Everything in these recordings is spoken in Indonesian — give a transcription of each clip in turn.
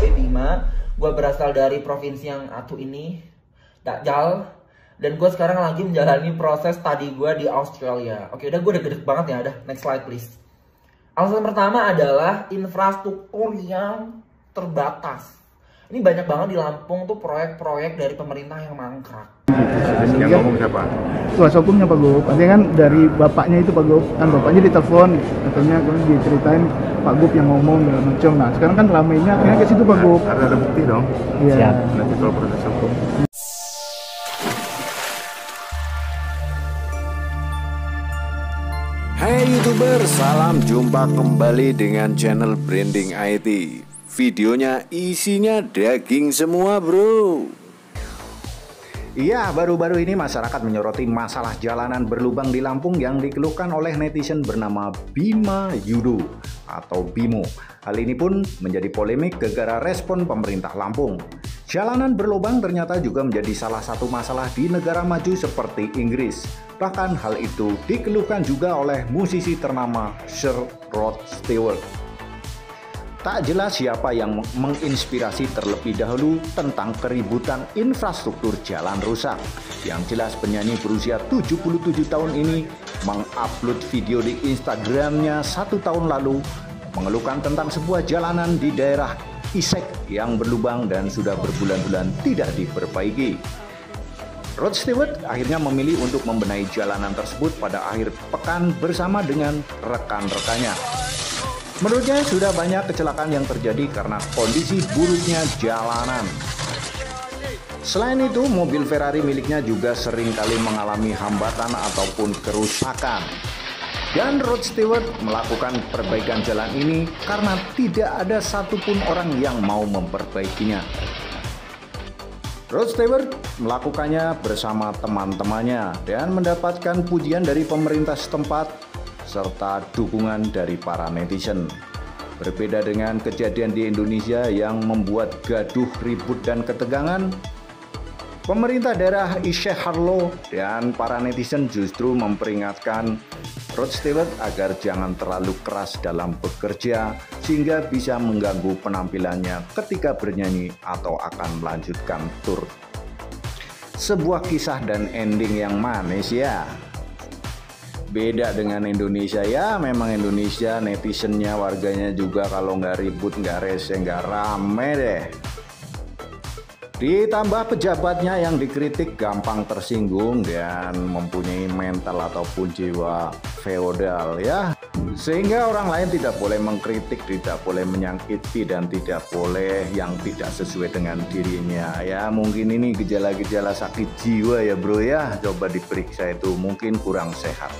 Bima. Gue berasal dari provinsi yang atu ini, Dajjal. Dan gue sekarang lagi menjalani proses studi gue di Australia. Oke, udah gue udah gede banget ya. Udah, next slide please. Alasan pertama adalah infrastruktur yang terbatas. Ini banyak banget di Lampung tuh proyek-proyek dari pemerintah yang mangkrak. Yang ngomong siapa? Kuasa hukumnya Pak Gop. Artinya kan dari bapaknya itu Pak Gop, kan bapaknya ditelepon, katanya kan diceritain Pak Gop yang ngomong segala macam. Nah sekarang kan ramainya akhirnya ke situ Pak Gop. Harus ada bukti dong. Iya. Siap. Nanti kalau proses hukum. Hai YouTuber, salam jumpa kembali dengan channel Branding IT. Videonya isinya daging semua bro. Iya, baru-baru ini masyarakat menyoroti masalah jalanan berlubang di Lampung yang dikeluhkan oleh netizen bernama Bima Yudo atau Bimo. Hal ini pun menjadi polemik gara-gara respon pemerintah Lampung. Jalanan berlubang ternyata juga menjadi salah satu masalah di negara maju seperti Inggris. Bahkan hal itu dikeluhkan juga oleh musisi ternama Sir Rod Stewart. Tak jelas siapa yang menginspirasi terlebih dahulu tentang keributan infrastruktur jalan rusak. Yang jelas penyanyi berusia 77 tahun ini mengupload video di Instagramnya 1 tahun lalu mengeluhkan tentang sebuah jalanan di daerah Isek yang berlubang dan sudah berbulan-bulan tidak diperbaiki. Rod Stewart akhirnya memilih untuk membenahi jalanan tersebut pada akhir pekan bersama dengan rekan-rekannya. Menurutnya sudah banyak kecelakaan yang terjadi karena kondisi buruknya jalanan. Selain itu, mobil Ferrari miliknya juga seringkali mengalami hambatan ataupun kerusakan. Dan Rod Stewart melakukan perbaikan jalan ini karena tidak ada satupun orang yang mau memperbaikinya. Rod Stewart melakukannya bersama teman-temannya dan mendapatkan pujian dari pemerintah setempat serta dukungan dari para netizen. Berbeda dengan kejadian di Indonesia yang membuat gaduh, ribut, dan ketegangan, pemerintah daerah Ishe Harlo dan para netizen justru memperingatkan Rod Stewart agar jangan terlalu keras dalam bekerja sehingga bisa mengganggu penampilannya ketika bernyanyi atau akan melanjutkan tur. Sebuah kisah dan ending yang manis ya. Beda dengan Indonesia ya, memang Indonesia netizennya, warganya juga kalau nggak ribut, nggak rese, nggak rame deh. Ditambah pejabatnya yang dikritik gampang tersinggung dan mempunyai mental ataupun jiwa feodal ya. Sehingga orang lain tidak boleh mengkritik, tidak boleh menyakiti, dan tidak boleh yang tidak sesuai dengan dirinya ya. Mungkin ini gejala-gejala sakit jiwa ya bro ya, coba diperiksa itu, mungkin kurang sehat.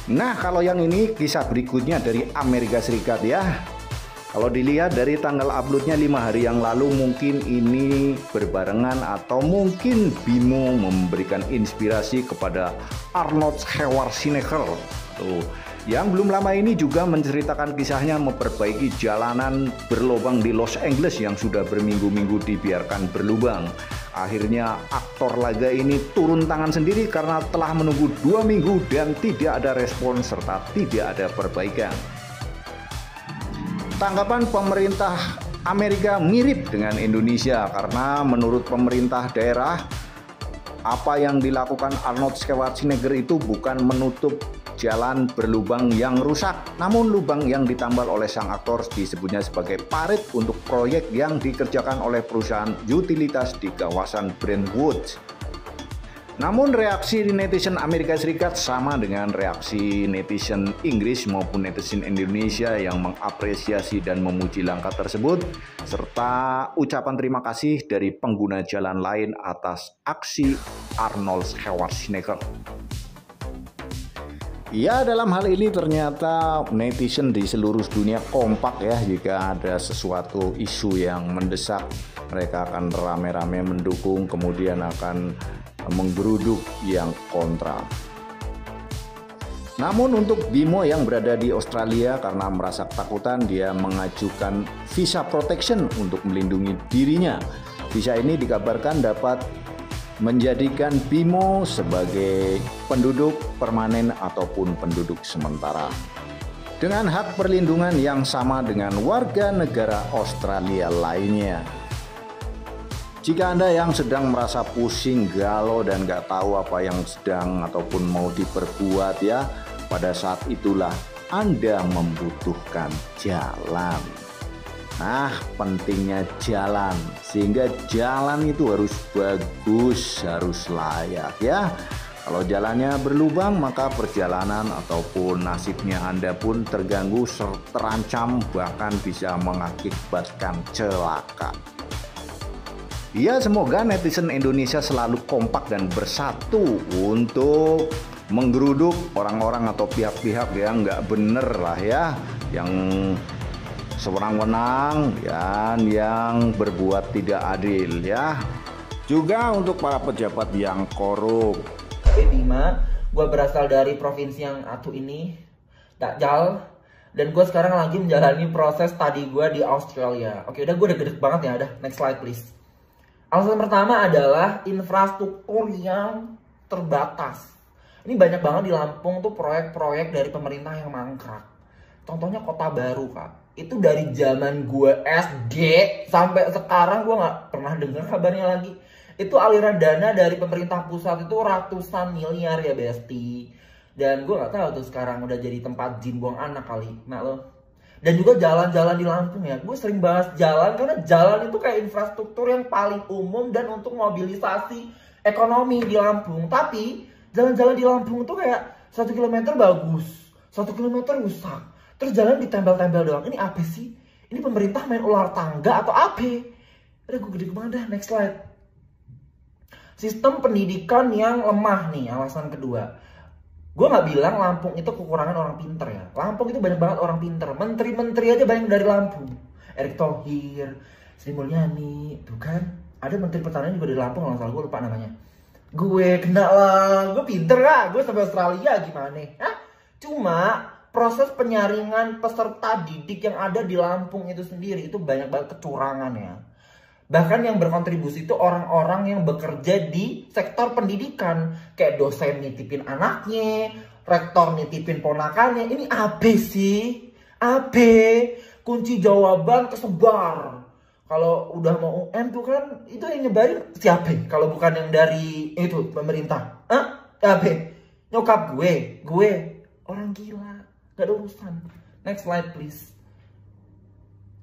Nah, kalau yang ini kisah berikutnya dari Amerika Serikat ya. Kalau dilihat dari tanggal uploadnya 5 hari yang lalu, mungkin ini berbarengan atau mungkin Bimo memberikan inspirasi kepada Arnold Schwarzenegger tuh, yang belum lama ini juga menceritakan kisahnya memperbaiki jalanan berlubang di Los Angeles yang sudah berminggu-minggu dibiarkan berlubang. Akhirnya aktor laga ini turun tangan sendiri karena telah menunggu 2 minggu dan tidak ada respon serta tidak ada perbaikan. Tanggapan pemerintah Amerika mirip dengan Indonesia karena menurut pemerintah daerah, apa yang dilakukan Arnold Schwarzenegger itu bukan menutup jalan berlubang yang rusak, namun lubang yang ditambal oleh sang aktor disebutnya sebagai parit untuk proyek yang dikerjakan oleh perusahaan utilitas di kawasan Brentwood. Namun reaksi netizen Amerika Serikat sama dengan reaksi netizen Inggris maupun netizen Indonesia yang mengapresiasi dan memuji langkah tersebut, serta ucapan terima kasih dari pengguna jalan lain atas aksi Arnold Schwarzenegger. Ya, dalam hal ini ternyata netizen di seluruh dunia kompak ya. Jika ada sesuatu isu yang mendesak, mereka akan rame-rame mendukung, kemudian akan menggeruduk yang kontra. Namun untuk Bimo yang berada di Australia, karena merasa ketakutan, dia mengajukan visa protection untuk melindungi dirinya. Visa ini dikabarkan dapat menjadikan Bimo sebagai penduduk permanen ataupun penduduk sementara. dengan hak perlindungan yang sama dengan warga negara Australia lainnya. Jika Anda yang sedang merasa pusing, galau, dan gak tahu apa yang sedang ataupun mau diperbuat ya, pada saat itulah Anda membutuhkan jalan. Nah, pentingnya jalan, sehingga jalan itu harus bagus, harus layak ya. Kalau jalannya berlubang, maka perjalanan ataupun nasibnya Anda pun terganggu, terancam, bahkan bisa mengakibatkan celaka. Ya, semoga netizen Indonesia selalu kompak dan bersatu untuk menggeruduk orang-orang atau pihak-pihak yang nggak bener lah ya, yang sewenang-wenang dan yang berbuat tidak adil ya. Juga untuk para pejabat yang korup. Bima, gue berasal dari provinsi yang satu ini, Dajjal, dan gue sekarang lagi menjalani proses studi gue di Australia. Oke, udah gue udah gede banget ya, udah next slide please. Alasan pertama adalah infrastruktur yang terbatas. Ini banyak banget di Lampung tuh proyek-proyek dari pemerintah yang mangkrak. Contohnya Kota Baru, Kak. Itu dari zaman gue SD sampai sekarang gue nggak pernah dengar kabarnya lagi. Itu aliran dana dari pemerintah pusat itu ratusan miliar ya Besti. Dan gue gak tahu tuh sekarang udah jadi tempat jin buang anak kali. Nah lo. Dan juga jalan-jalan di Lampung ya. Gue sering bahas jalan karena jalan itu kayak infrastruktur yang paling umum dan untuk mobilisasi ekonomi di Lampung. Tapi jalan-jalan di Lampung tuh kayak 1 kilometer bagus, 1 kilometer rusak. Terus jalan ditempel-tempel doang. Ini apa sih? Ini pemerintah main ular tangga atau apa? Udah gue gede kemana dah, next slide. Sistem pendidikan yang lemah nih, alasan kedua. Gue gak bilang Lampung itu kekurangan orang pinter ya. Lampung itu banyak banget orang pinter. Menteri-menteri aja banyak dari Lampung. Erick Thohir, Sri Mulyani, tuh kan. Ada menteri pertanian juga dari Lampung, kalau salah gue lupa namanya. Gue kena lah, gue pinter lah. Gue sampai Australia gimana? Hah? Cuma proses penyaringan peserta didik yang ada di Lampung itu sendiri itu banyak banget kecurangan ya. Bahkan yang berkontribusi itu orang-orang yang bekerja di sektor pendidikan. Kayak dosen nitipin anaknya, rektor nitipin ponakannya. Ini apa sih? Apa? Kunci jawaban kesebar. Kalau udah mau UN tuh kan, itu yang nyebarin siapa? Kalau bukan yang dari itu pemerintah. Hah? Apa? Nyokap gue. Orang gila. Gak ada urusan. Next slide please.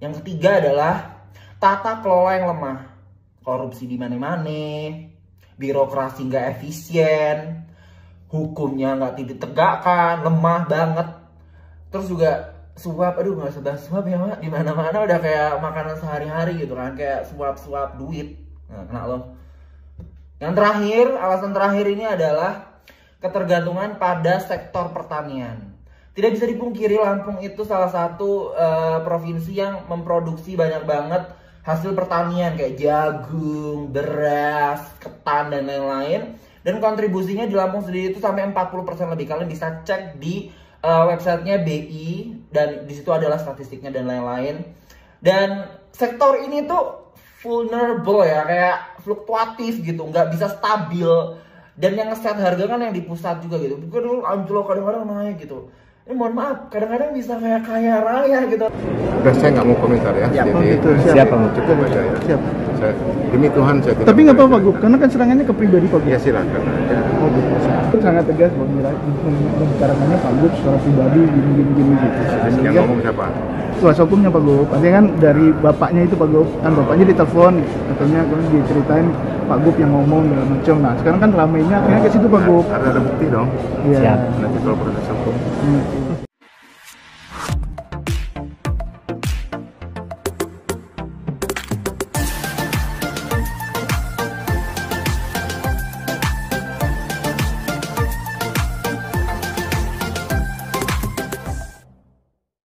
Yang ketiga adalah tata kelola yang lemah, korupsi di mana-mana, birokrasi nggak efisien, hukumnya nggak ditegakkan, lemah banget. Terus juga suap, aduh nggak sebahas suap ya mak, di mana-mana udah kayak makanan sehari-hari gitu kan, kayak suap-suap duit. Nah, kena lo. Yang terakhir, alasan terakhir ini adalah ketergantungan pada sektor pertanian. Tidak bisa dipungkiri Lampung itu salah satu provinsi yang memproduksi banyak banget hasil pertanian kayak jagung, beras, ketan, dan lain-lain. Dan kontribusinya di Lampung sendiri itu sampai 40% lebih. Kalian bisa cek di websitenya BI dan di situ adalah statistiknya dan lain-lain. Dan sektor ini tuh vulnerable ya, kayak fluktuatif gitu, nggak bisa stabil. Dan yang ngeset harga kan yang di pusat juga gitu. Bukan dulu anjlok kadang-kadang naik gitu. Ini mohon maaf, kadang-kadang bisa kayak kaya raya gitu. Udah, saya nggak mau komentar ya. Ya, Jadi gitu. siapa cukup aja ya. Siap. Saya, demi Tuhan saya tidak. Tapi nggak apa-apa Gub, karena kan serangannya ke pribadi Pak Gub. Ya silakan aja. Oh gitu. Sangat tegas membicarakannya Pak Gub secara pribadi gini gitu. Yang ngomong siapa? Kuasa hukumnya Pak Gub. Artinya kan dari bapaknya itu Pak Gub, kan bapaknya ditelepon, katanya kan diceritain Pak Gub yang ngomong segala macam. Nah sekarang kan ramainya akhirnya ke situ Pak Gub. Ada bukti dong. Iya. Nanti kalau proses hukum.